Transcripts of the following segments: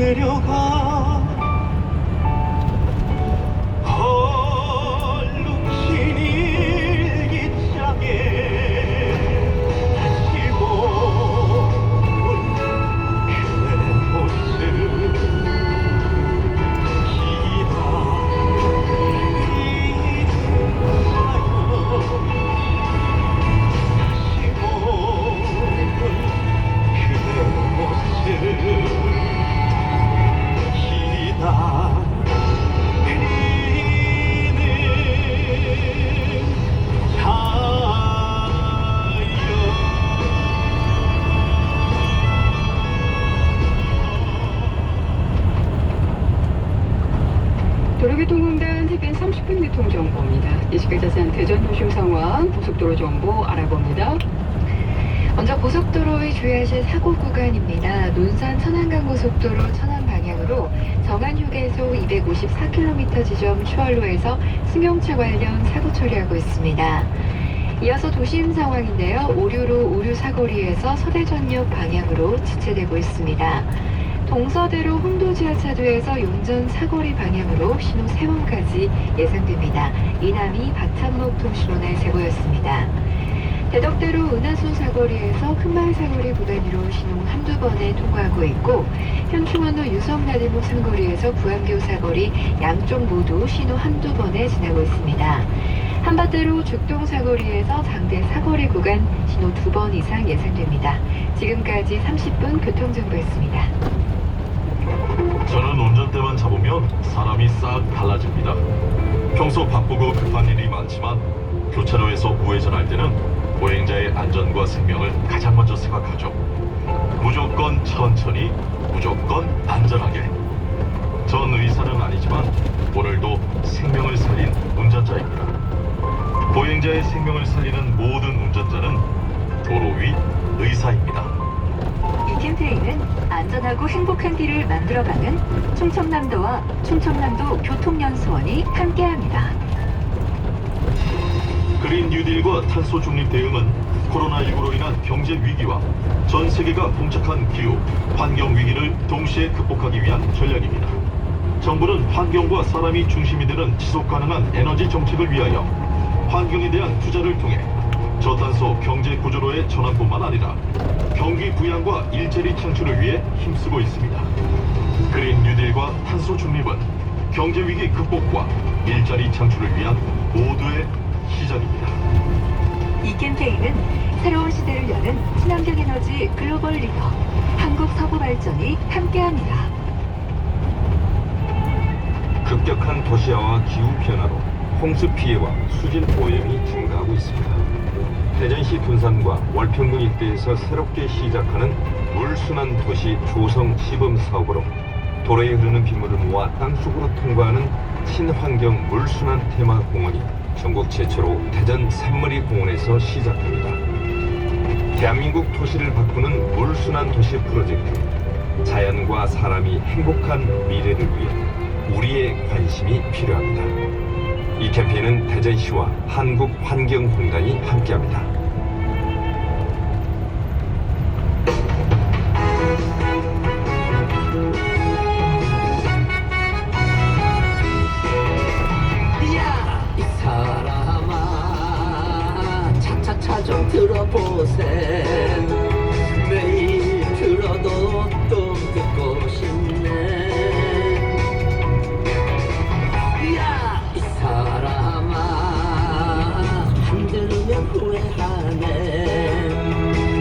내려가 헐룩진 일기장에 다시 본 그대 모습 도로교통공단 TVN 30분 교통정보입니다. 이 시각 자세한 대전도심 상황, 고속도로 정보 알아봅니다. 먼저 고속도로에 주의하실 사고 구간입니다. 논산 천안간 고속도로 천안 방향으로 정안휴게소 254km 지점 추월로에서 승용차 관련 사고 처리하고 있습니다. 이어서 도심 상황인데요. 오류로 오류 사거리에서 서대전역 방향으로 지체되고 있습니다. 동서대로 홍도 지하차도에서 용전 사거리 방향으로 신호 세번까지 예상됩니다. 이남이 박찬목 통신원의 제보였습니다. 대덕대로 은하수 사거리에서 큰마을 사거리 구간으로 신호 한두 번에 통과하고 있고, 현충원로 유성나들목 삼거리에서 부안교 사거리 양쪽 모두 신호 한두 번에 지나고 있습니다. 한밭대로 죽동 사거리에서 장대 사거리 구간 신호 2번 이상 예상됩니다. 지금까지 30분 교통정보였습니다. 저는 운전대만 잡으면 사람이 싹 달라집니다. 평소 바쁘고 급한 일이 많지만 교차로에서 우회전할 때는 보행자의 안전과 생명을 가장 먼저 생각하죠. 무조건 천천히, 무조건 안전하게. 전 의사는 아니지만 오늘도 생명을 살린 운전자입니다. 보행자의 생명을 살리는 모든 운전자는 도로 위 의사입니다. 이 캠페인은 안전하고 행복한 길을 만들어가는 충청남도와 충청남도 교통연수원이 함께합니다. 그린 뉴딜과 탄소 중립 대응은 코로나19로 인한 경제 위기와 전 세계가 봉착한 기후, 환경 위기를 동시에 극복하기 위한 전략입니다. 정부는 환경과 사람이 중심이 되는 지속 가능한 에너지 정책을 위하여 환경에 대한 투자를 통해 저탄소 경제 구조로의 전환뿐만 아니라 경기 부양과 일자리 창출을 위해 힘쓰고 있습니다. 그린 뉴딜과 탄소 중립은 경제 위기 극복과 일자리 창출을 위한 모두의 시작입니다. 이 캠페인은 새로운 시대를 여는 친환경 에너지 글로벌 리더 한국서부발전이 함께합니다. 급격한 도시화와 기후 변화로 홍수 피해와 수질 오염이 증가하고 있습니다. 대전시 둔산과 월평군 일대에서 새롭게 시작하는 물순환 도시 조성 시범 사업으로 도로에 흐르는 빗물을 모아 땅속으로 통과하는 친환경 물순환 테마 공원이 전국 최초로 대전 샘머리 공원에서 시작합니다. 대한민국 도시를 바꾸는 물순환 도시 프로젝트, 자연과 사람이 행복한 미래를 위해 우리의 관심이 필요합니다. 이 캠페인은 대전시와 한국환경공단이 함께합니다. 이 사람아 차차차 좀 들어보세. 매일 들어도 또 듣고 싶네. 이 사람아 안 들으면 후회하네.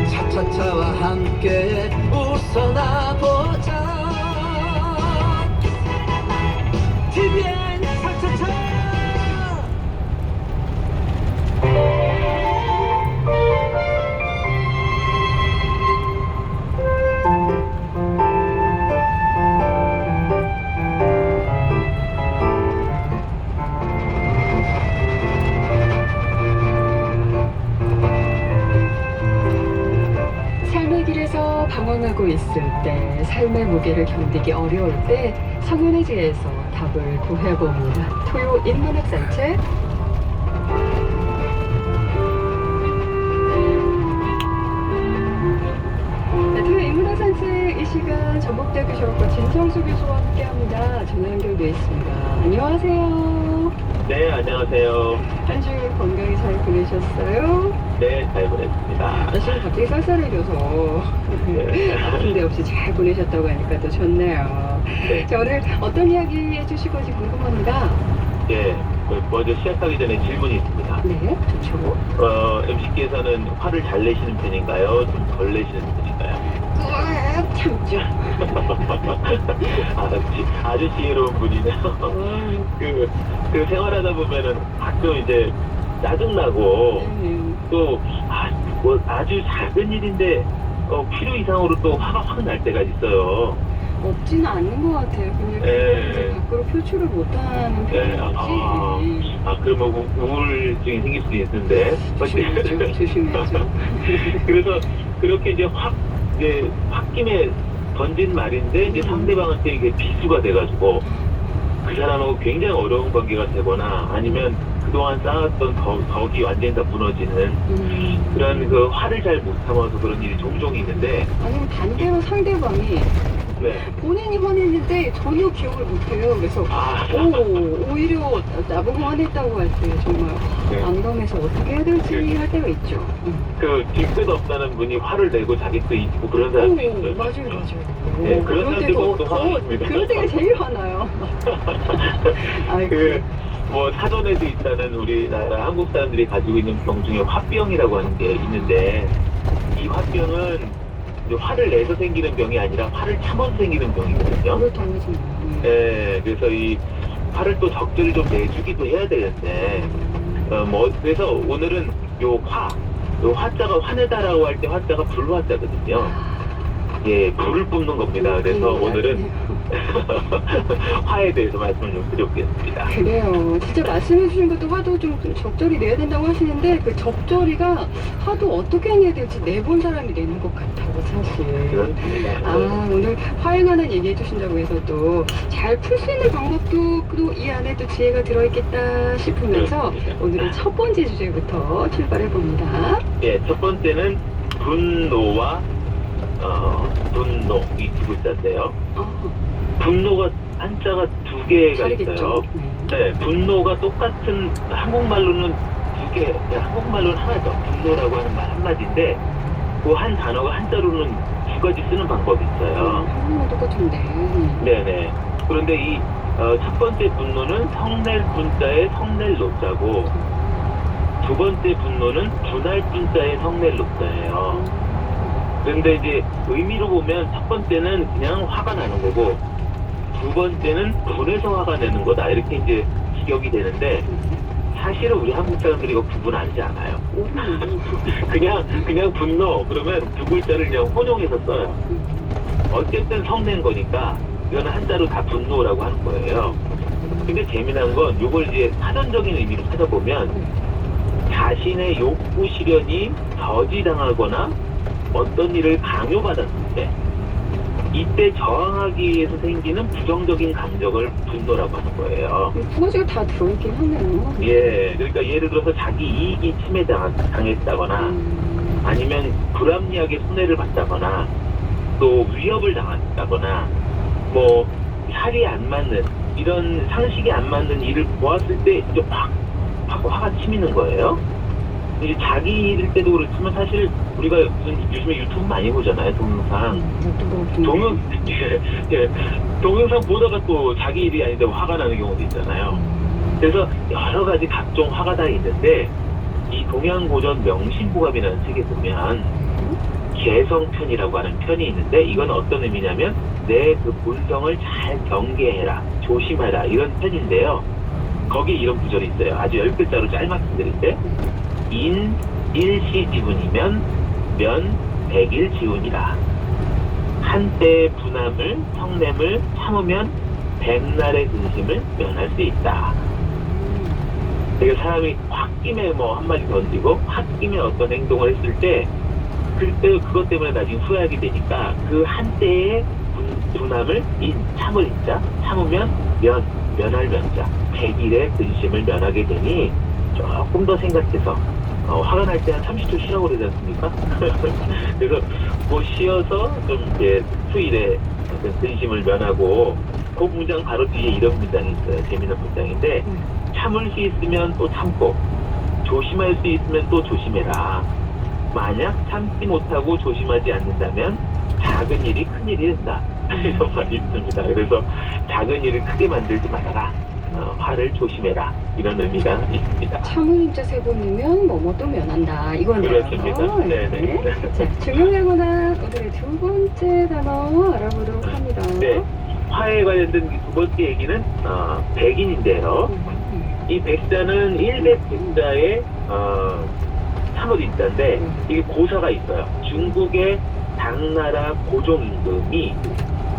차차차와 함께 웃어나 보자. TVN 차차차. 삶의 길에서 방황하고 있을 때, 삶의 무게를 견디기 어려울 때 성현의지에서 답을 구해봅니다. 토요 인문학 산책. 토요 인문학 산책 이 이 시간 전북대학교 졸업과 진성수 교수와 함께합니다. 전화 연결돼 있습니다. 안녕하세요. 네, 안녕하세요. 한 주 건강히 잘 보내셨어요? 네, 잘 보냈습니다. 날씨가 갑자기 쌀쌀해져서 네. 아픈 데 없이 잘 보내셨다고 하니까 또 좋네요. 네. 자, 오늘 어떤 이야기 해주실 건지 궁금합니다. 예, 먼저 시작하기 전에 질문이 있습니다. 네, 좋죠. MC께서는 화를 잘 내시는 편인가요? 좀 덜 내시는 편인가요? 꾹 참죠. 아주 지혜로운 분이네요. 그 생활하다 보면은 가끔 이제 짜증나고 또 뭐 아주 작은 일인데 필요 이상으로 또 화가 확 날 때가 있어요. 없지는 않는 것 같아요. 근데 네. 그걸 이제 밖으로 표출을 못하는 네, 편이지. 그러면 우울증이 생길 수도 있는데. 조심해야죠. 조심해야죠. 그래서 그렇게 이제 이제 홧김에 던진 말인데 이제 상대방한테 이게 비수가 돼가지고 그 사람하고 굉장히 어려운 관계가 되거나 아니면 그동안 쌓았던 덕이 완전히 다 무너지는 그런 그 화를 잘 못 참아서 그런 일이 종종 있는데. 아니면 반대로 상대방이 네. 본인이 화냈는데 전혀 기억을 못해요. 그래서 오히려 나보고 화냈다고 할 때 정말 네. 난감해서 어떻게 해야 될지 할 때가 있죠. 그 뒷끝 없다는 분이 화를 내고 자기 또 잊고 그런 사람도 있어요. 맞아요. 네, 그런 그럴 때 사람들도 또 더 화납니다. 그럴 때가 제일 화나요. 아이고. 뭐 사전에도 있다는 우리나라 한국 사람들이 가지고 있는 병 중에 화병이라고 하는 게 있는데 이 화병은 이제 화를 내서 생기는 병이 아니라 화를 참아서 생기는 병이거든요. 그렇다고 하지 뭐. 네, 그래서 이 화를 또 적절히 좀 내주기도 해야 되는데 그래서 오늘은 요 화자가 화내다라고 할 때 화자가 불화자거든요. 예, 불을 뿜는 겁니다. 그래서 오늘은 화에 대해서 말씀을 좀 드려보겠습니다. 그래요. 진짜 말씀해 주신 것도 화도 좀 적절히 내야 된다고 하시는데 그 적절히가 화도 어떻게 내야 될지 내본 사람이 내는 것 같아요, 사실. 그렇습니다. 오늘 화에 관한 얘기해 주신다고 해서 또 잘 풀 수 있는 방법도 또 이 안에 또 지혜가 들어있겠다 싶으면서 오늘은 첫 번째 주제부터 출발해 봅니다. 예, 첫 번째는 분노와 분노 이 두 글자인데요. 분노가 한자가 두 개가 다르겠죠. 있어요. 네, 분노가 똑같은 한국말로는 두 개, 한국말로는 하나죠. 분노라고 하는 말 한마디인데 그 한 단어가 한자로는 두 가지 쓰는 방법이 있어요. 한국말 똑같은데. 네네. 그런데 이 첫 번째 분노는 성낼 분자에 성낼 노자고 두 번째 분노는 분할 분자에 성낼 노자예요. 그런데 이제 의미로 보면 첫 번째는 그냥 화가 나는 거고 두 번째는 분해서 화가 내는 거다 이렇게 이제 직역이 되는데 사실은 우리 한국 사람들이 이거 구분하지 않아요. 그냥 분노 그러면 두 글자를 그냥 혼용해서 써요. 어쨌든 성낸 거니까 이거는 한자로 다 분노라고 하는 거예요. 근데 재미난 건 이걸 이제 사전적인 의미로 찾아보면 자신의 욕구 실현이 저지당하거나 어떤 일을 강요받았을 때 이때 저항하기 위해서 생기는 부정적인 감정을 분노라고 하는 거예요. 두 가지가 다 들어있긴 하네요. 예, 그러니까 예를 들어서 자기 이익이 침해당했다거나 아니면 불합리하게 손해를 받다거나 또 위협을 당했다거나 뭐 살이 안 맞는 이런 상식이 안 맞는 일을 보았을 때 이제 확 화가 치미는 거예요. 이제 자기 일일 때도 그렇지만 사실 우리가 요즘에 유튜브 많이 보잖아요. 동영상. 동영상 보다가 또 자기 일이 아닌데 화가 나는 경우도 있잖아요. 그래서 여러 가지 각종 화가 다 있는데 이 동양고전 명심보감이라는 책에 보면 개성편이라고 하는 편이 있는데 이건 어떤 의미냐면 내 그 본성을 잘 경계해라, 조심해라 이런 편인데요. 거기에 이런 구절이 있어요. 아주 10글자로 짤막히 드릴 인 일시지훈이면 면 백일지훈이라. 한때의 분함을 성냄을 참으면 백날의 근심을 면할 수 있다. 그러니까 사람이 홧김에 뭐 한마디 던지고 홧김에 어떤 행동을 했을 때 그때 그것 때문에 나중에 후회하게 되니까 그 한때의 분함을 참을 인자 참으면 면할 면자 백일의 근심을 면하게 되니 조금 더 생각해서 화가 날 때 한 30초 쉬라고 그러지 않습니까? 그래서 뭐 쉬어서 좀 이제 수일에 어떤 근심을 면하고 그 문장 바로 뒤에 이런 문장이 있어요. 재미있는 문장인데 참을 수 있으면 또 참고 조심할 수 있으면 또 조심해라. 만약 참지 못하고 조심하지 않는다면 작은 일이 큰 일이 된다. 이런 말이 있습니다. 그래서 작은 일을 크게 만들지 말아라. 화를 조심해라. 이런 의미가 있습니다. 참은 인자 세 번이면 뭐뭐도 면한다. 이거네요. 그렇습니다. 네네. 자, 중요하구나. 오늘의 두 번째 단어 알아보도록 합니다. 네. 화에 관련된 두 번째 얘기는 백인인데요. 이 백자는 100백자의 참을인자인데 이게 고사가 있어요. 중국의 당나라 고종 임금이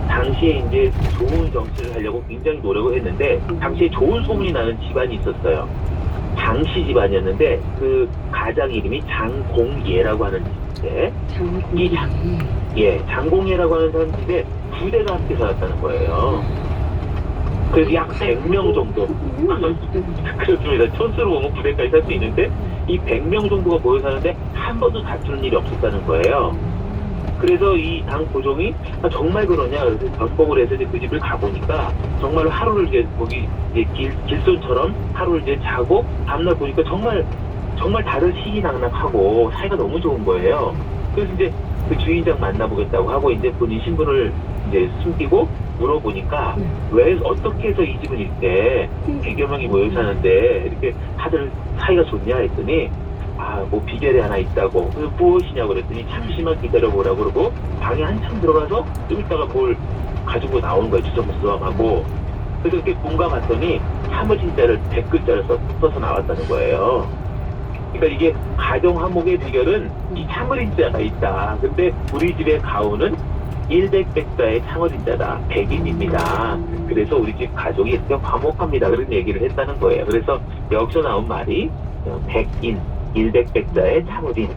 당시에 이제 좋은 정치를 하려고 굉장히 노력을 했는데 당시에 좋은 소문이 나는 집안이 있었어요. 장씨 집안이었는데 그 가장 이름이 장공예라고 하는 집인데 이 장공예라고 하는 사람 집에 부대가 함께 살았다는 거예요. 그래서 약 100명 정도. 그렇습니다. 천수로 보면 부대까지 살 수 있는데 이 100명 정도가 모여 사는데 한 번도 다투는 일이 없었다는 거예요. 그래서 이 당 고종이 정말 그러냐 그래서 변복을 해서 이제 그 집을 가보니까 정말 하루를 이제 거기 이제 길손처럼 하루를 이제 자고 다음날 보니까 정말 다른 시기낙낙하고 사이가 너무 좋은 거예요. 그래서 이제 그 주인장 만나보겠다고 하고 이제 본인 신분을 이제 숨기고 물어보니까 왜 어떻게 해서 이 집은 이렇게 100여 명이 모여 사는데 이렇게 다들 사이가 좋냐 했더니 뭐 비결이 하나 있다고. 그래서 무엇이냐고 그랬더니 잠시만 기다려보라고 그러고 방에 한참 들어가서 좀 있다가 뭘 가지고 나오는 거예요. 주섬주섬하고. 그래서 이렇게 본가 갔더니 참을인자를 100글자를 써서 나왔다는 거예요. 그러니까 이게 가정 화목의 비결은 이 참을인자가 있다. 근데 우리 집의 가훈은 100백자의 참을인자다. 백인입니다. 그래서 우리 집 가족이 이렇게 화목합니다. 그런 얘기를 했다는 거예요. 그래서 여기서 나온 말이 백인 100백자의 참을인,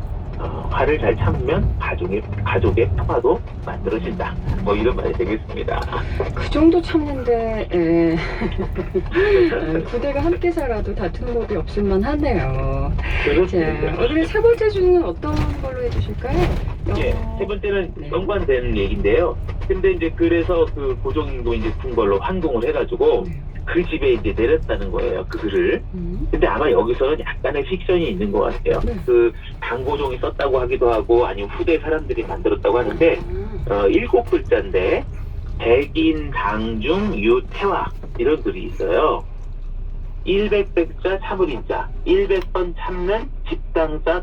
화를 잘 참으면 가족의 평화도 만들어진다. 뭐 이런 말이 되겠습니다. 그 정도 참는데 부대가 함께 살아도 다투는 법이 없을만 하네요. 자, 오늘의 세 번째 주는 어떤 걸로 해주실까요? 예, 세 번째는 네. 연관되는 얘기인데요. 근데 이제 그래서 그 고종도 이제 군 걸로 환공을 해가지고 그 집에 이제 내렸다는 거예요. 그 글을. 근데 아마 여기서는 약간의 픽션이 있는 것 같아요. 그 당고종이 썼다고 하기도 하고 아니면 후대 사람들이 만들었다고 하는데 7글자인데 백인 당중 유태화 이런 글이 있어요. 100백자 참을인자 100번 참는 집당자